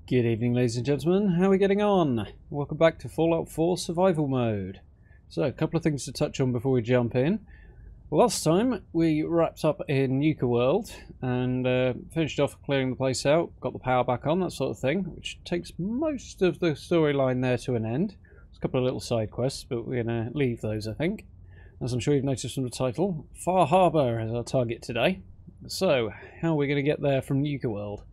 Good evening, ladies and gentlemen. How are we getting on? Welcome back to Fallout 4 Survival Mode. So, a couple of things to touch on before we jump in. Last time, we wrapped up in Nuka World and finished off clearing the place out, got the power back on, that sort of thing, which takes most of the storyline there to an end. There's a couple of little side quests, but we're going to leave those, I think. As I'm sure you've noticed from the title, Far Harbour is our target today. So, how are we going to get there from Nuka World?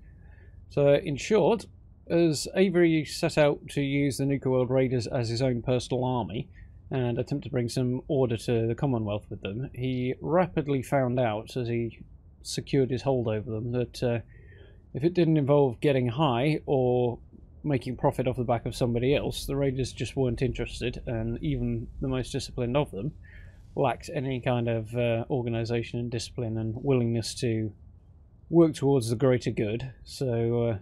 So, in short, as Avery set out to use the Nuka World Raiders as his own personal army and attempt to bring some order to the Commonwealth with them, he rapidly found out, as he secured his hold over them, that if it didn't involve getting high or making profit off the back of somebody else, the Raiders just weren't interested, and even the most disciplined of them lacked any kind of organisation and discipline and willingness to work towards the greater good. So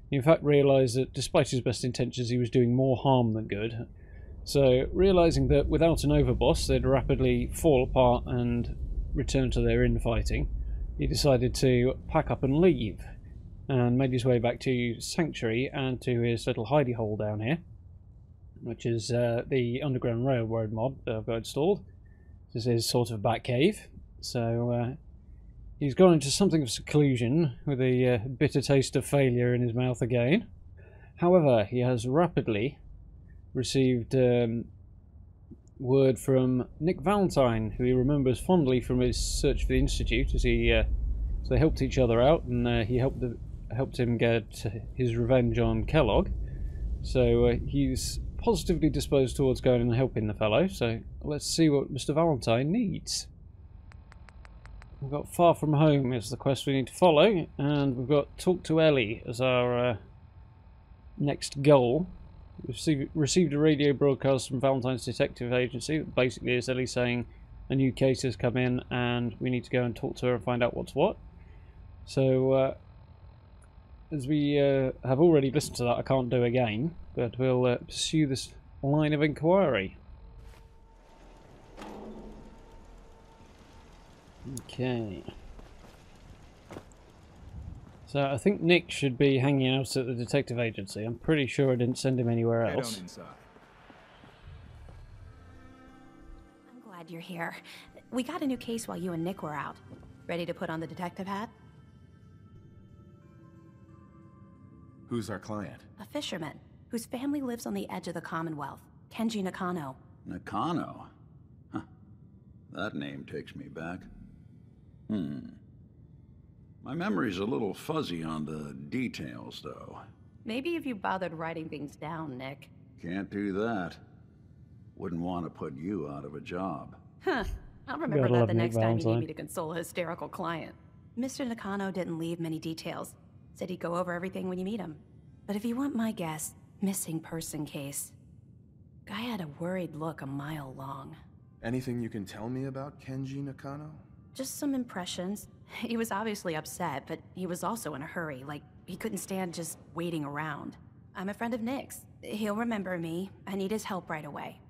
he in fact realised that despite his best intentions he was doing more harm than good. So realising that without an overboss they'd rapidly fall apart and return to their infighting, he decided to pack up and leave, and made his way back to Sanctuary and to his little hidey hole down here, which is the Underground Railroad mod that I've got installed. This is his sort of back cave. So he's gone into something of seclusion with a bitter taste of failure in his mouth again. However, he has rapidly received word from Nick Valentine, who he remembers fondly from his search for the Institute, as so they helped each other out, and he helped him get his revenge on Kellogg. So he's positively disposed towards going and helping the fellow. So let's see what Mr. Valentine needs. We've got Far From Home is the quest we need to follow, and we've got Talk to Ellie as our next goal. We've received a radio broadcast from Valentine's detective agency. Basically, is Ellie saying a new case has come in and we need to go and talk to her and find out what's what. So, as we have already listened to that, I can't do again, but we'll pursue this line of inquiry. Okay. So I think Nick should be hanging out at the detective agency. I'm pretty sure I didn't send him anywhere else. I'm glad you're here. We got a new case while you and Nick were out. Ready to put on the detective hat? Who's our client? A fisherman whose family lives on the edge of the Commonwealth. Kenji Nakano. Nakano? Huh. That name takes me back. My memory's a little fuzzy on the details, though. Maybe if you bothered writing things down, Nick. Can't do that. Wouldn't want to put you out of a job. Huh. I'll remember that the next time you need me to console a hysterical client. Mr. Nakano didn't leave many details. Said he'd go over everything when you meet him. But if you want my guess, missing person case. Guy had a worried look a mile long. Anything you can tell me about Kenji Nakano? Just some impressions. He was obviously upset, but he was also in a hurry, like he couldn't stand just waiting around. I'm a friend of Nick's. He'll remember me. I need his help right away.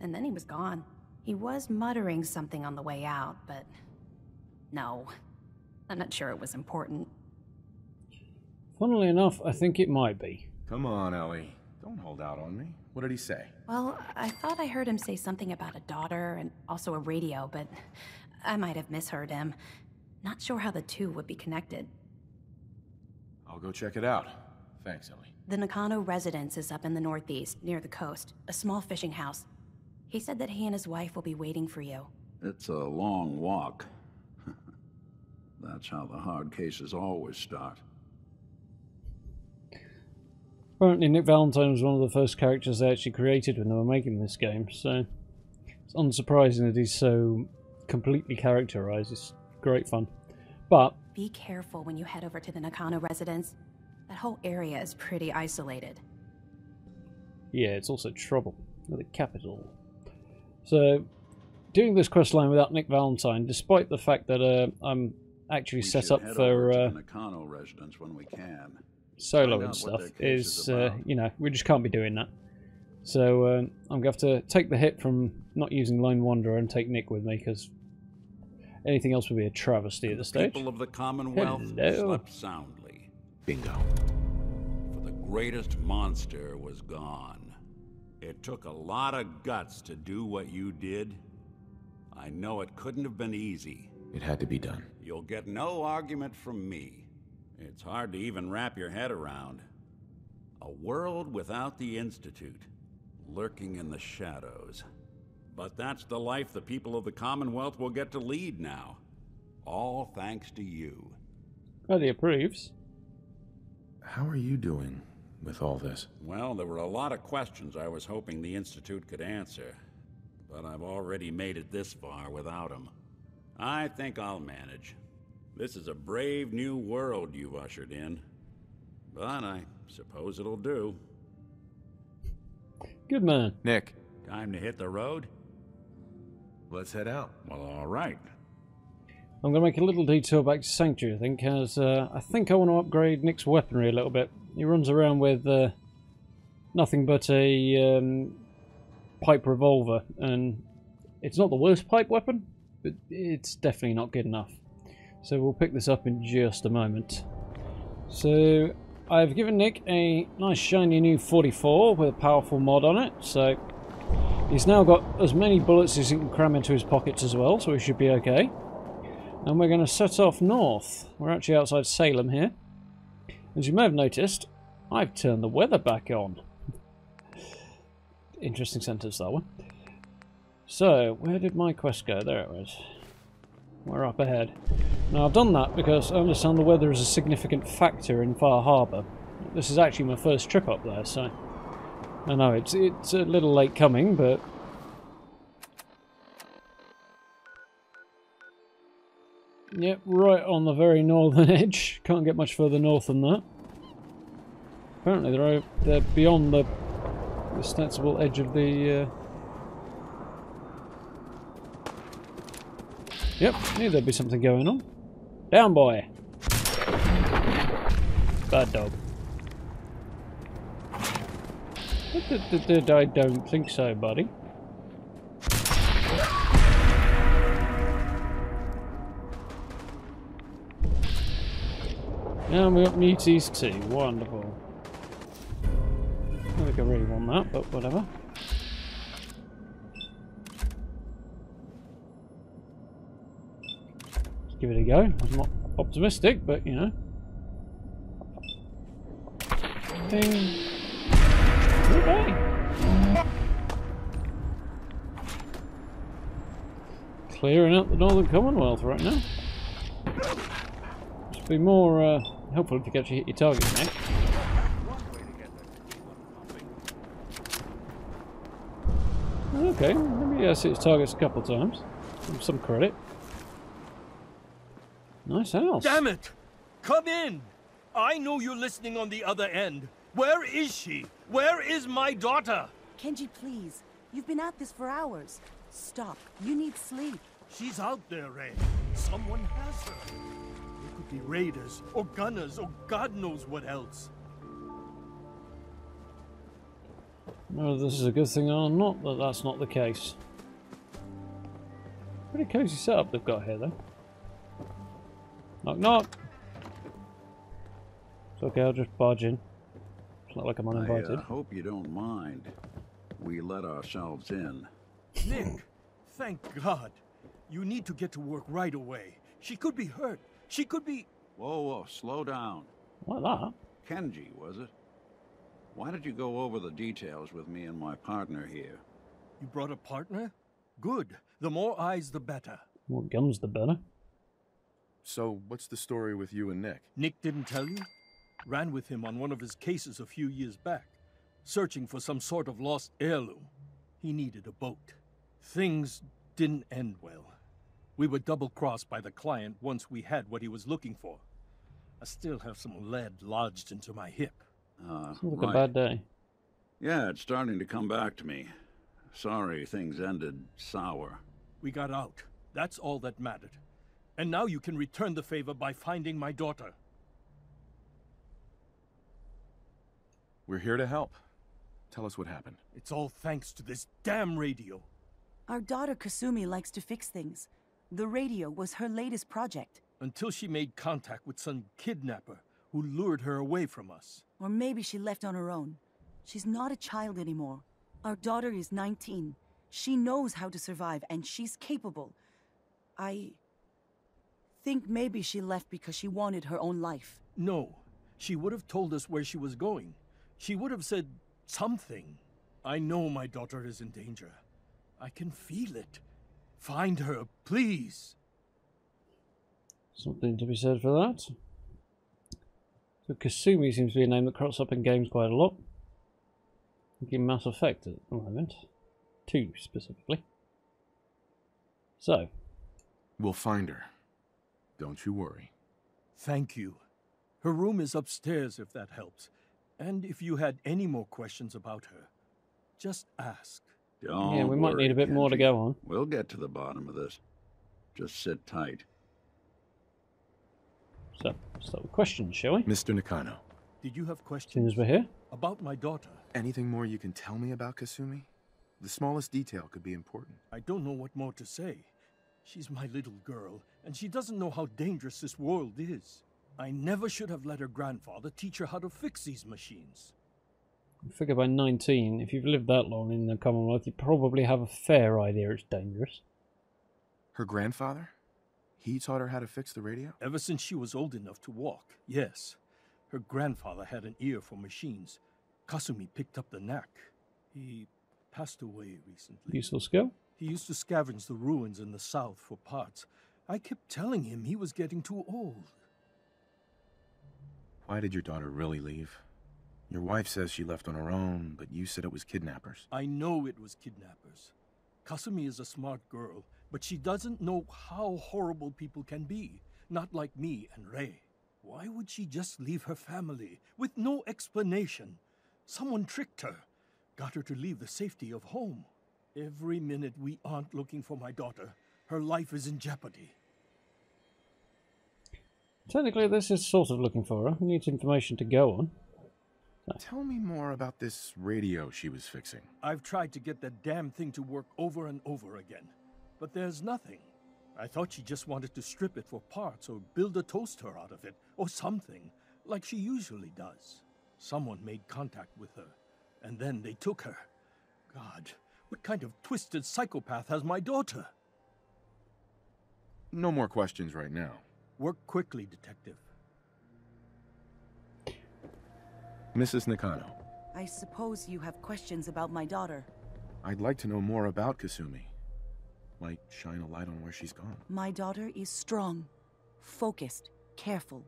And then he was gone. He was muttering something on the way out, but no. I'm not sure it was important. Funnily enough, I think it might be. Come on, Ellie. Don't hold out on me. What did he say? Well, I thought I heard him say something about a daughter and also a radio, but I might have misheard him. Not sure how the two would be connected. I'll go check it out. Thanks, Ellie. The Nakano residence is up in the northeast, near the coast. A small fishing house. He said that he and his wife will be waiting for you. It's a long walk. That's how the hard cases always start. Apparently Nick Valentine was one of the first characters they actually created when they were making this game, so it's unsurprising that he's so completely characterized. It's great fun. But be careful when you head over to the Nakano residence. That whole area is pretty isolated. Yeah, it's also trouble with the capital. So, doing this quest line without Nick Valentine, despite the fact that I'm actually set up for the Nakano residence when we can. Solo and stuff, is you know, we just can't be doing that. So I'm going to have to take the hit from not using Lone Wanderer and take Nick with me, because anything else would be a travesty at this stage. People of the Commonwealth slept soundly. Bingo. For the greatest monster was gone. It took a lot of guts to do what you did. I know it couldn't have been easy. It had to be done. You'll get no argument from me. It's hard to even wrap your head around. A world without the Institute, lurking in the shadows. But that's the life the people of the Commonwealth will get to lead now. All thanks to you. Well, he approves. How are you doing with all this? Well, there were a lot of questions I was hoping the Institute could answer. But I've already made it this far without them. I think I'll manage. This is a brave new world you've ushered in. But I suppose it'll do. Good man. Nick, Time to hit the road? let's head out. Well, all right. I'm going to make a little detour back to Sanctuary, I think, as I think I want to upgrade Nick's weaponry a little bit. He runs around with nothing but a pipe revolver, and it's not the worst pipe weapon, but it's definitely not good enough. So we'll pick this up in just a moment. So I've given Nick a nice shiny new 44 with a powerful mod on it, so he's now got as many bullets as he can cram into his pockets as well, so he should be okay. And we're going to set off north. We're actually outside Salem here. As you may have noticed, I've turned the weather back on. Interesting sentence, that one. So, where did my quest go? There it was. We're up ahead. Now, I've done that because I understand the weather is a significant factor in Far Harbour. This is actually my first trip up there, so... I know, it's a little late coming, but... Yep, right on the very northern edge. Can't get much further north than that. Apparently they're beyond the ostensible edge of the... Yep, knew there'd be something going on. Down, boy! Bad dog. I don't think so, buddy. And we got muties too. Wonderful. I don't think I really want that, but whatever. Let's give it a go. I'm not optimistic, but you know. Ding. Okay. Clearing up the Northern Commonwealth right now. Must be more helpful if you can actually hit your target, mate. Okay, maybe he has hit his targets a couple of times. Give him some credit. Nice house. Damn it! Come in! I know you're listening on the other end. Where is she? Where is my daughter? Kenji, please. You've been at this for hours. Stop. You need sleep. She's out there, Ray. Someone has her. They could be raiders, or gunners, or God knows what else. Whether this is a good thing or not, that's not the case. Pretty cozy setup they've got here, though. Knock, knock. It's okay, I'll just barge in. It's not like I'm uninvited. I hope you don't mind. We let ourselves in. Nick, thank God. You need to get to work right away. She could be hurt. She could be... Whoa, whoa, slow down. Like that? Kenji, was it? Why did you go over the details with me and my partner here? You brought a partner? Good. The more eyes, the better. More guns, the better. So, what's the story with you and Nick? Nick didn't tell you? Ran with him on one of his cases a few years back, searching for some sort of lost heirloom. He needed a boat. Things didn't end well. We were double-crossed by the client once we had what he was looking for. I still have some lead lodged into my hip. Sounds like a bad day. Yeah, it's starting to come back to me. Sorry things ended sour. We got out. That's all that mattered. And now you can return the favor by finding my daughter. We're here to help. Tell us what happened. It's all thanks to this damn radio. Our daughter Kasumi likes to fix things. The radio was her latest project. Until she made contact with some kidnapper who lured her away from us. Or maybe she left on her own. She's not a child anymore. Our daughter is 19. She knows how to survive, and she's capable. I think maybe she left because she wanted her own life. No, she would have told us where she was going. She would have said something. I know my daughter is in danger. I can feel it. Find her, please. Something to be said for that. So Kasumi seems to be a name that crops up in games quite a lot. I think in Mass Effect at the moment. 2 specifically. So. We'll find her. Don't you worry. Thank you. Her room is upstairs if that helps. And if you had any more questions about her, just ask. Don't yeah, we might need a bit more to Kenji. go on. We'll get to the bottom of this. Just sit tight. So, start with questions, shall we? Mr. Nakano, Did you have As soon questions? as we're here. About my daughter? anything more you can tell me about Kasumi? The smallest detail could be important. I don't know what more to say. She's my little girl, and she doesn't know how dangerous this world is. I never should have let her grandfather teach her how to fix these machines. I figure by 19, if you've lived that long in the Commonwealth, you probably have a fair idea it's dangerous. Her grandfather? He taught her how to fix the radio? Ever since she was old enough to walk, yes. Her grandfather had an ear for machines. Kasumi picked up the knack. He passed away recently. Useful skill? He used to scavenge the ruins in the south for parts. I kept telling him he was getting too old. Why did your daughter really leave? Your wife says she left on her own, but you said it was kidnappers. I know it was kidnappers. Kasumi is a smart girl, but she doesn't know how horrible people can be. Not like me and Ray. Why would she just leave her family with no explanation? Someone tricked her, got her to leave the safety of home. Every minute we aren't looking for my daughter, her life is in jeopardy. Technically, this is sort of looking for her. We need information to go on. Tell me more about this radio she was fixing. I've tried to get that damn thing to work over and over again, but there's nothing. I thought she just wanted to strip it for parts or build a toaster out of it, or something, like she usually does. Someone made contact with her, and then they took her. God, what kind of twisted psychopath has my daughter? No more questions right now. Work quickly, Detective. Mrs. Nakano, I suppose you have questions about my daughter. I'd like to know more about Kasumi. Might shine a light on where she's gone. My daughter is strong, focused, careful.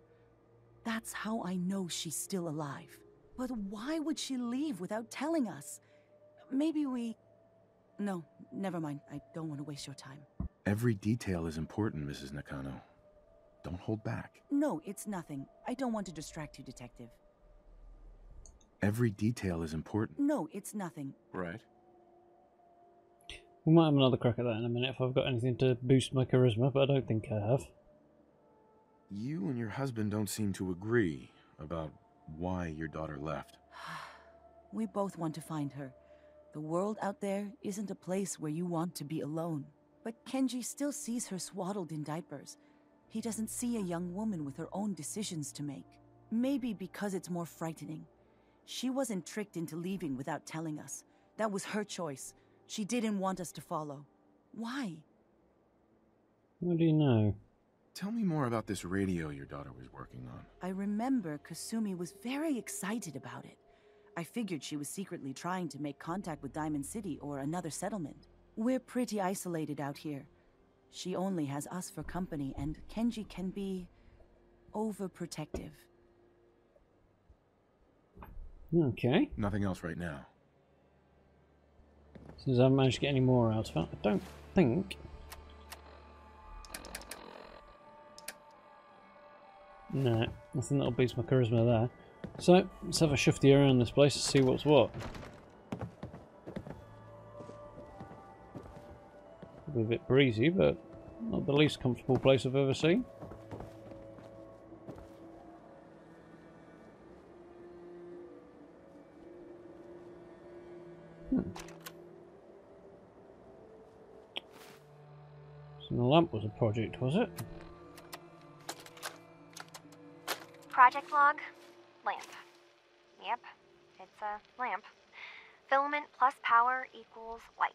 That's how I know she's still alive. But why would she leave without telling us? Maybe we... No, never mind. I don't want to waste your time. Every detail is important, Mrs. Nakano. Don't hold back. No, it's nothing. I don't want to distract you, Detective. Every detail is important. No, it's nothing. Right. We might have another crack at that in a minute if I've got anything to boost my charisma, but I don't think I have. You and your husband don't seem to agree about why your daughter left. We both want to find her. The world out there isn't a place where you want to be alone. But Kenji still sees her swaddled in diapers. He doesn't see a young woman with her own decisions to make. Maybe because it's more frightening. She wasn't tricked into leaving without telling us. That was her choice. She didn't want us to follow. Why? What do you know? Tell me more about this radio your daughter was working on. I remember Kasumi was very excited about it. I figured she was secretly trying to make contact with Diamond City or another settlement. We're pretty isolated out here. She only has us for company, and Kenji can be overprotective. Okay. Nothing else right now. Since I haven't managed to get any more out of it, I don't think... No, nothing that'll boost my charisma there. So, let's have a shifty around this place to see what's what. Probably a bit breezy, but not the least comfortable place I've ever seen. So the lamp was a project, was it? Project log, lamp. Yep, it's a lamp. Filament plus power equals light.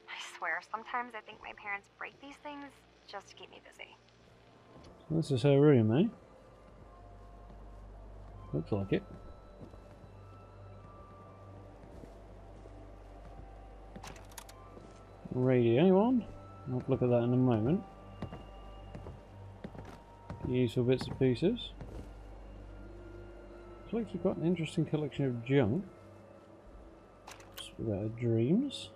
I swear, sometimes I think my parents break these things just to keep me busy. This is her room, eh? Looks like it. Radio on. I'll have a look at that in a moment. Useful bits and pieces. Looks like we've got an interesting collection of junk. Just without dreams.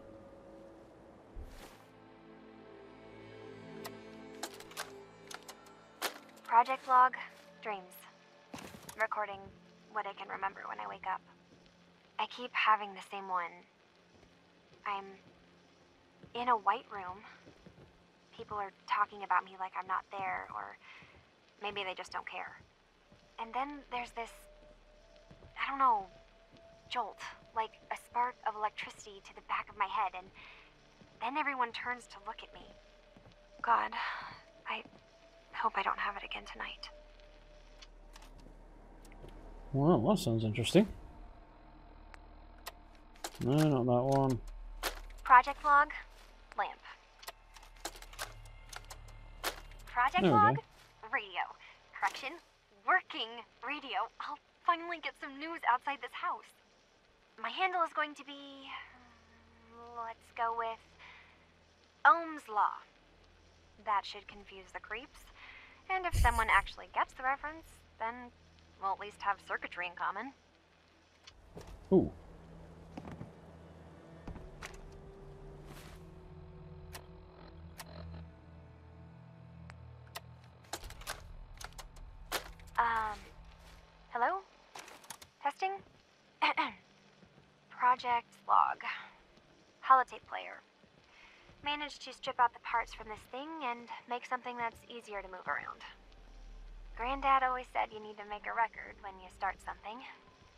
Project log, dreams. Recording what I can remember when I wake up. I keep having the same one. I'm in a white room. People are talking about me like I'm not there, or maybe they just don't care. And then there's this, I don't know, jolt, like a spark of electricity to the back of my head, and then everyone turns to look at me. God, I hope I don't have it again tonight. Well, that sounds interesting. No, not that one. Project log, lamp. Project log, radio. Correction, working radio. I'll finally get some news outside this house. My handle is going to be, let's go with Ohm's Law. That should confuse the creeps. And if someone actually gets the reference, then we'll at least have circuitry in common. Ooh. Hello? Testing? Project log. Holotape player. Managed to strip out the parts from this thing and make something that's easier to move around. Granddad always said you need to make a record when you start something.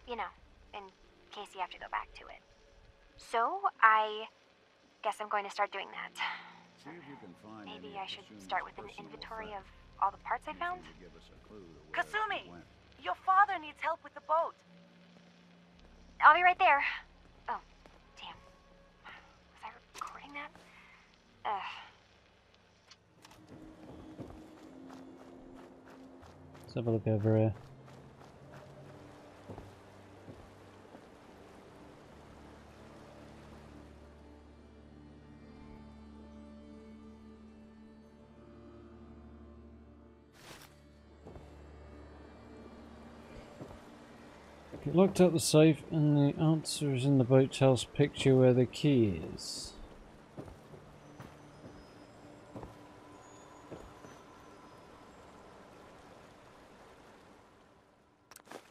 You know, in case you have to go back to it. So, I guess I'm going to start doing that. See if you can find Maybe any I should Kasumi's start with an personal inventory of effects. all the parts I found. Usually give us a clue to where Kasumi! it went. Your father needs help with the boat. I'll be right there. Oh, damn. Was I recording that? Let's have a look over here. It looked up the safe and the answer is in the boathouse picture where the key is.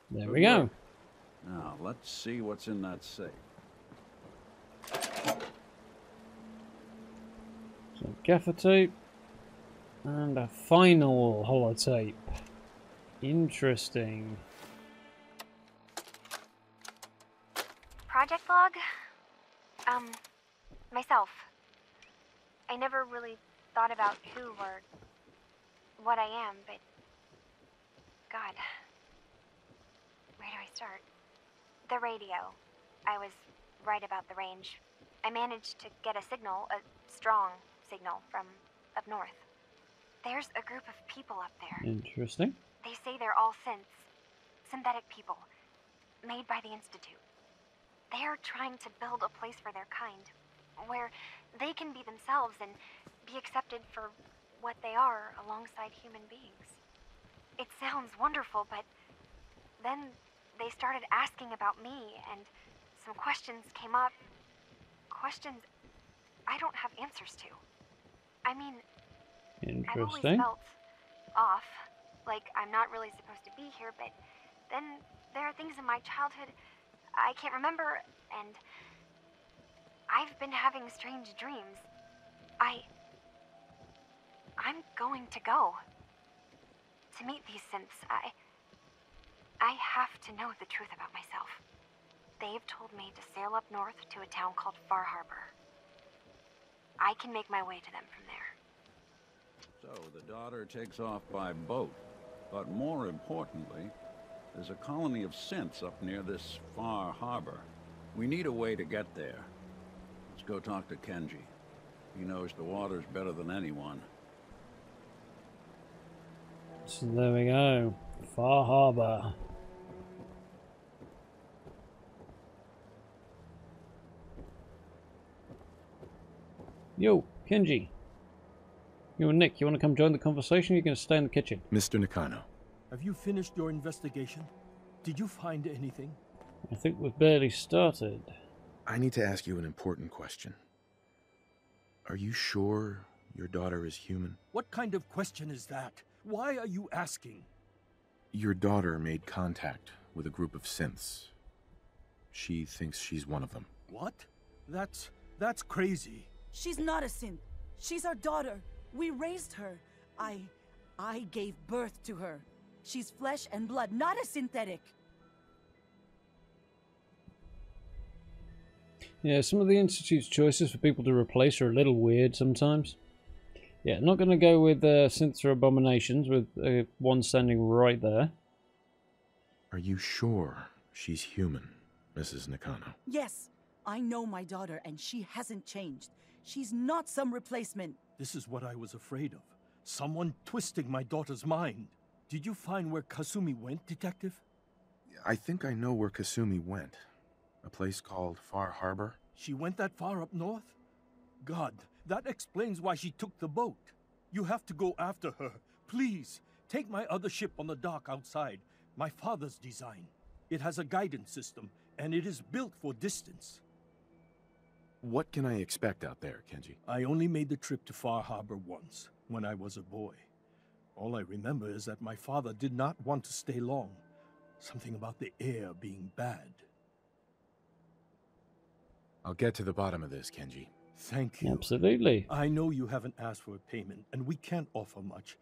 There we go. Now, let's see what's in that safe. So gaffer tape and a final holotape. Interesting. Project log? Myself. I never really thought about who or what I am, but God. Where do I start? The radio. I was right about the range. I managed to get a signal, a strong signal, from up north. There's a group of people up there. Interesting. They say they're all synths. Synthetic people. Made by the Institute. They're trying to build a place for their kind, where they can be themselves and be accepted for what they are alongside human beings. It sounds wonderful, but then they started asking about me, and some questions came up. Questions I don't have answers to. I mean, I've always Interesting. felt off, like I'm not really supposed to be here, but then there are things in my childhood I can't remember, and I've been having strange dreams. I'm going to go. To meet these synths, I have to know the truth about myself. They've told me to sail up north to a town called Far Harbor. I can make my way to them from there. So, the daughter takes off by boat. But more importantly, there's a colony of synths up near this far harbor. We need a way to get there. Let's go talk to Kenji. He knows the waters better than anyone. So there we go. Far Harbor. Yo, Kenji. You and Nick, you want to come join the conversation? Or you're going to stay in the kitchen? Mr. Nakano. Have you finished your investigation? Did you find anything? I think we've barely started. I need to ask you an important question. Are you sure your daughter is human? What kind of question is that? Why are you asking? Your daughter made contact with a group of synths. She thinks she's one of them. What? That's crazy. She's not a synth. She's our daughter. We raised her. I gave birth to her. She's flesh and blood, not a synthetic. Yeah, some of the Institute's choices for people to replace are a little weird sometimes. Yeah, not going to go with synths or abominations, with one standing right there. Are you sure she's human, Mrs. Nakano? Yes, I know my daughter, and she hasn't changed. She's not some replacement. This is what I was afraid of. Someone twisting my daughter's mind. Did you find where Kasumi went, Detective? I think I know where Kasumi went. A place called Far Harbor? She went that far up north? God, that explains why she took the boat. You have to go after her. Please, take my other ship on the dock outside. My father's design. It has a guidance system, and it is built for distance. What can I expect out there, Kenji? I only made the trip to Far Harbor once, when I was a boy. All I remember is that my father did not want to stay long. Something about the air being bad. I'll get to the bottom of this, Kenji. Thank you. Absolutely. I know you haven't asked for a payment, and we can't offer much.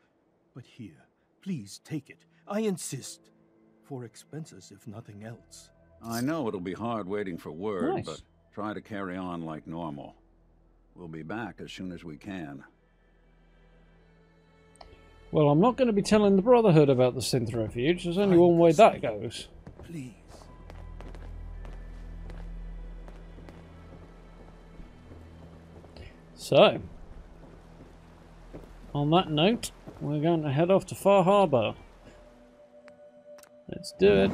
But here, please take it. I insist. For expenses, if nothing else. I know it'll be hard waiting for word, Nice. but try to carry on like normal. We'll be back as soon as we can. Well, I'm not going to be telling the Brotherhood about the synth refuge. There's only one way that goes. Please. So, on that note, we're going to head off to Far Harbor. Let's do it.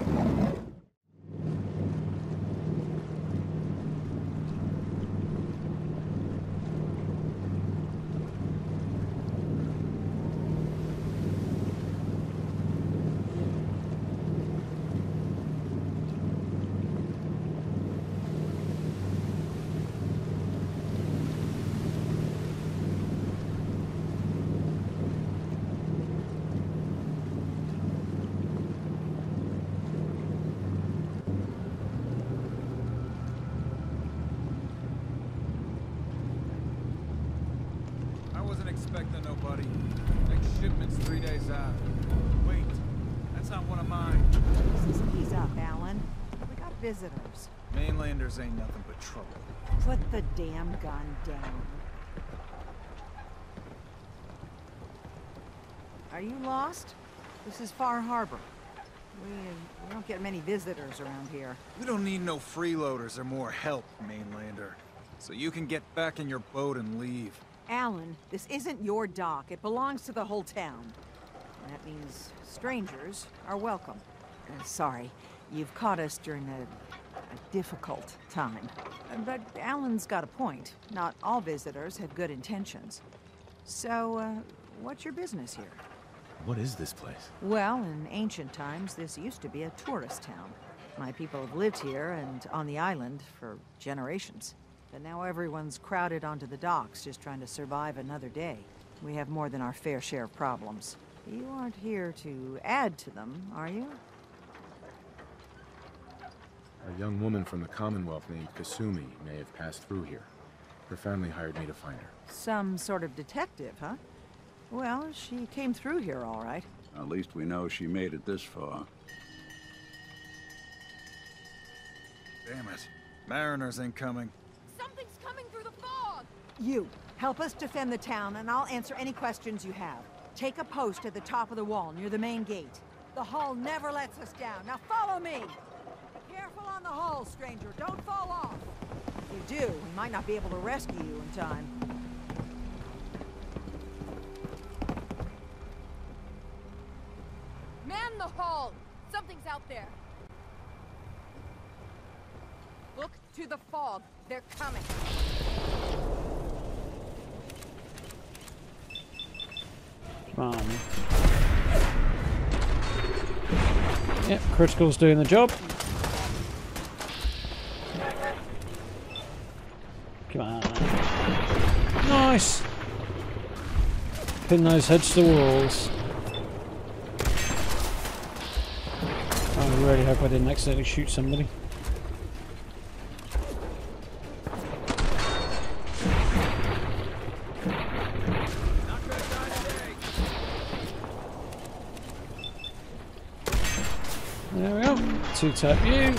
Expecting nobody. Next shipment's 3 days out. Wait, that's not one of mine. Ease up, Alan. We got visitors. Mainlanders ain't nothing but trouble. Put the damn gun down. Are you lost? This is Far Harbor. We don't get many visitors around here. We don't need no freeloaders or more help, Mainlander. So you can get back in your boat and leave. Alan, this isn't your dock. It belongs to the whole town. That means strangers are welcome. Sorry, you've caught us during a difficult time. But Alan's got a point. Not all visitors have good intentions. So, what's your business here? What is this place? Well, in ancient times, this used to be a tourist town. My people have lived here and on the island for generations. But now everyone's crowded onto the docks, just trying to survive another day. We have more than our fair share of problems. You aren't here to add to them, are you? A young woman from the Commonwealth named Kasumi may have passed through here. Her family hired me to find her. Some sort of detective, huh? Well, she came through here all right. At least we know she made it this far. Damn it. Mariners ain't coming. Something's coming through the fog! You, help us defend the town, and I'll answer any questions you have. Take a post at the top of the wall near the main gate. The hull never lets us down. Now follow me! Careful on the hull, stranger. Don't fall off. If you do, we might not be able to rescue you in time. Man the hull! Something's out there. Look to the fog. They're coming. Come on. Yep, critical's doing the job. Come on. Nice! Pin those heads to the walls. I really hope I didn't accidentally shoot somebody. There we go. Two tap you.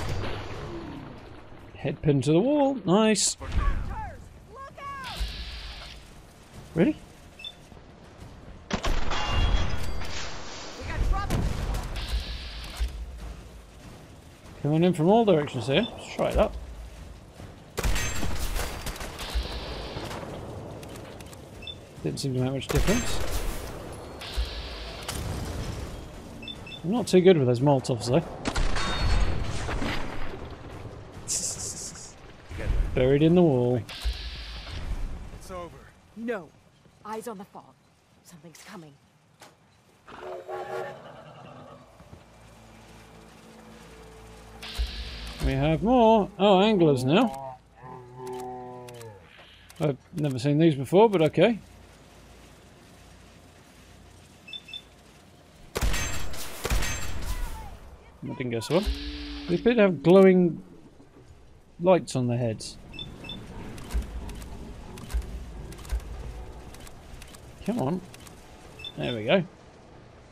Head pin to the wall. Nice. Really? Coming in from all directions here. Let's try it up. Didn't seem to make much difference. I'm not too good with those Molotovs though. Buried in the wall. It's over. No. Eyes on the fog. Something's coming. We have more. Oh, anglers now. I've never seen these before, but okay. That didn't go so well. They appear to have glowing lights on their heads. Come on. There we go.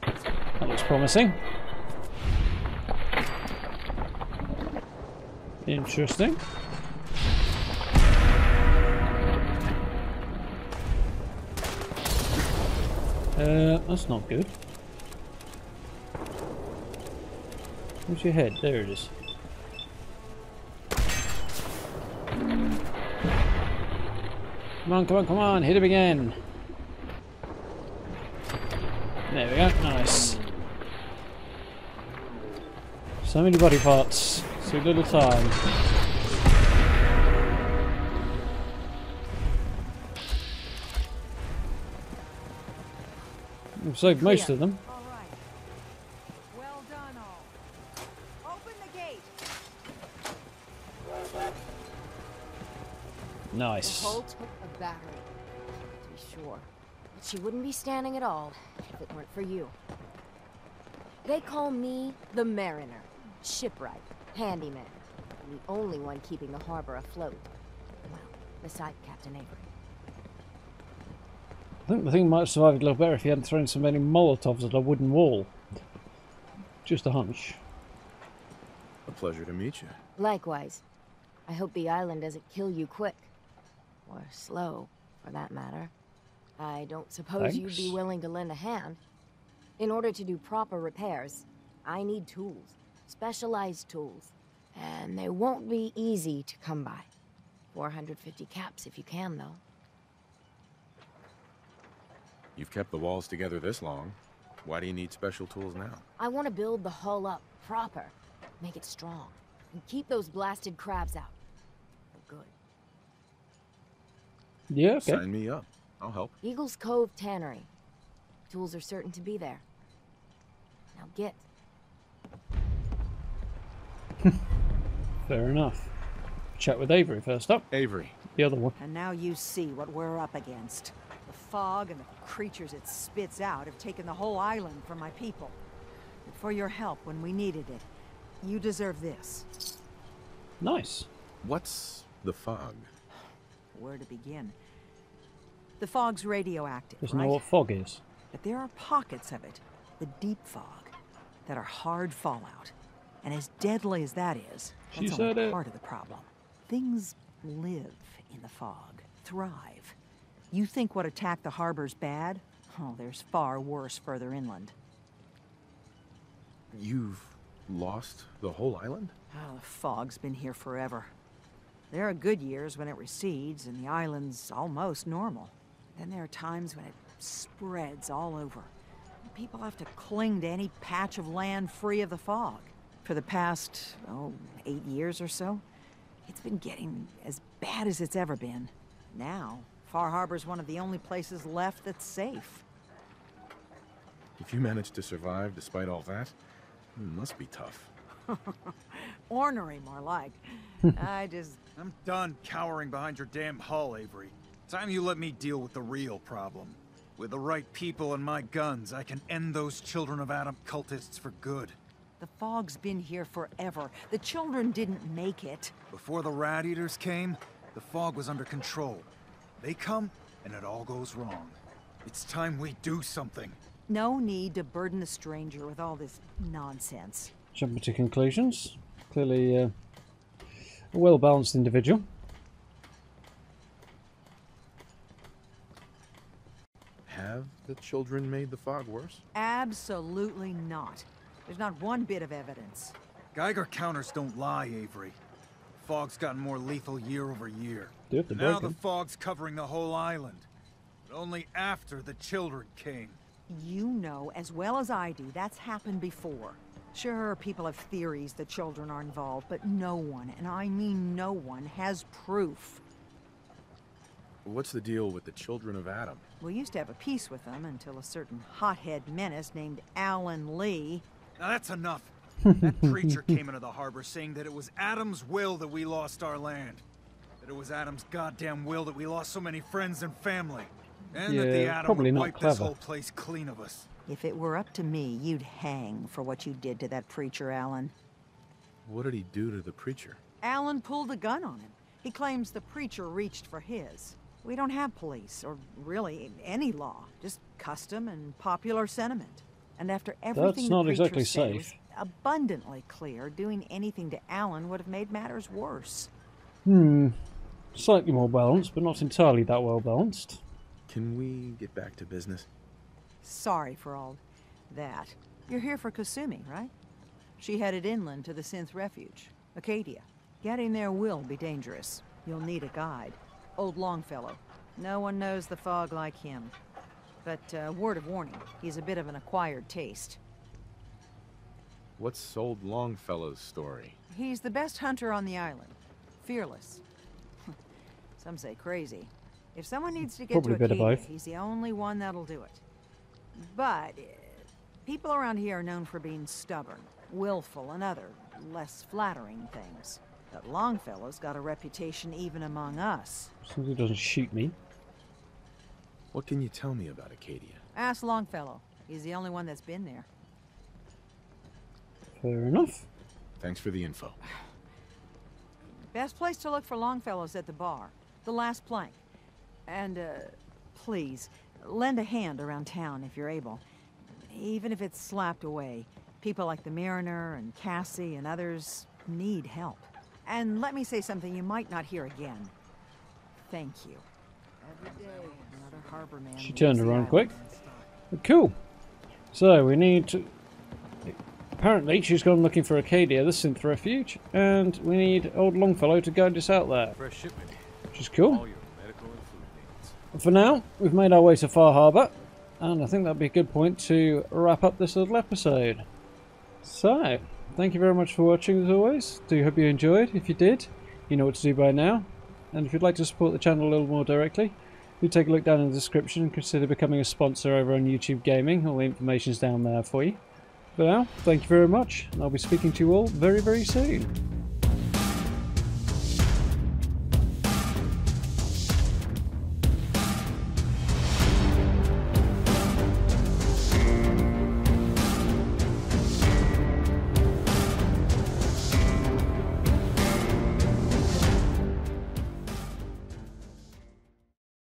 That looks promising. Interesting. That's not good. Where's your head? There it is. Come on, come on, come on. Hit him again. There we go. Nice. So many body parts. So little time. We've saved most of them. All right. Well done, all. Open the gate. Nice. The hull took a battery, to be sure. But she wouldn't be standing at all if it weren't for you. They call me the Mariner, shipwright, handyman, and the only one keeping the harbor afloat. Well, beside Captain Avery. I think the thing might have survived a little better if he hadn't thrown so many Molotovs at a wooden wall. Just a hunch. A pleasure to meet you. Likewise. I hope the island doesn't kill you quick. Or slow, for that matter. I don't suppose you'd be willing to lend a hand. In order to do proper repairs, I need tools. Specialized tools. And they won't be easy to come by. 450 caps if you can, though. You've kept the walls together this long. Why do you need special tools now? I want to build the hull up proper. Make it strong. And keep those blasted crabs out. For good. Yeah, okay. Sign me up. I'll help. Eagle's Cove Tannery. Tools are certain to be there. Now get. Fair enough. Chat with Avery first up. Avery. The other one. And now you see what we're up against. The fog and the creatures it spits out have taken the whole island from my people. And for your help when we needed it, you deserve this. Nice. What's the fog? Where to begin? The fog's radioactive, Doesn't right? know what fog is. But there are pockets of it, the deep fog, that are hard fallout. And as deadly as that is, that's only part of the problem. Things live in the fog, thrive. You think what attacked the harbor's bad? Oh, there's far worse further inland. You've lost the whole island? Oh, the fog's been here forever. There are good years when it recedes and the island's almost normal. Then there are times when it spreads all over. People have to cling to any patch of land free of the fog. For the past, 8 years or so, it's been getting as bad as it's ever been. Now, Far Harbor's one of the only places left that's safe. If you managed to survive despite all that, it must be tough. Ornery, more like. I'm done cowering behind your damn hull, Avery. Time you let me deal with the real problem. With the right people and my guns, I can end those Children of Adam cultists for good. The fog's been here forever. The children didn't make it. Before the Rat Eaters came, the fog was under control. They come, and it all goes wrong. It's time we do something. No need to burden the stranger with all this nonsense. Jumping to conclusions. Clearly a well-balanced individual. Have the children made the fog worse? Absolutely not. There's not one bit of evidence. Geiger counters don't lie, Avery. Fog's gotten more lethal year over year. Now the fog's covering the whole island. But only after the children came. You know as well as I do that's happened before. Sure, people have theories that children are involved, but no one, and I mean no one, has proof. What's the deal with the Children of Adam? We used to have a peace with them until a certain hothead menace named Alan Lee. Now that's enough. That preacher came into the harbor saying that it was Adam's will that we lost our land. That it was Adam's goddamn will that we lost so many friends and family. And that the Adam would wipe this whole place clean of us. If it were up to me, you'd hang for what you did to that preacher, Alan. What did he do to the preacher? Alan pulled a gun on him. He claims the preacher reached for his. We don't have police, or really any law, just custom and popular sentiment. And after everything That's not the exactly said safe. was abundantly clear, doing anything to Alan would have made matters worse. Slightly more balanced, but not entirely that well balanced. Can we get back to business? Sorry for all that. You're here for Kasumi, right? She headed inland to the Synth Refuge, Acadia. Getting there will be dangerous. You'll need a guide. Old Longfellow. No one knows the fog like him. But word of warning, he's a bit of an acquired taste. What's Old Longfellow's story? He's the best hunter on the island. Fearless. Some say crazy. If someone needs to get Probably to a bit of Acadia, both. he's the only one that'll do it. But people around here are known for being stubborn, willful, and other less flattering things. But Longfellow's got a reputation even among us. Since he doesn't shoot me. What can you tell me about Acadia? Ask Longfellow. He's the only one that's been there. Fair enough. Thanks for the info. Best place to look for Longfellow's at the bar. The last plank. And, please, lend a hand around town if you're able. Even if it's slapped away. People like the Mariner and Cassie and others need help. And let me say something you might not hear again. Thank you. Every day, another harbor man. She turned around quick. Cool. So we need to... Apparently she's gone looking for Acadia, the Synth Refuge, and we need old Longfellow to guide us out there. Fresh shipment. Which is cool. All your medical and food needs. But for now, we've made our way to Far Harbour, and I think that'd be a good point to wrap up this little episode. So, thank you very much for watching as always. Do hope you enjoyed. If you did, you know what to do by now. And if you'd like to support the channel a little more directly, do take a look down in the description and consider becoming a sponsor over on YouTube Gaming. All the information's down there for you. For now, thank you very much, and I'll be speaking to you all very, very soon.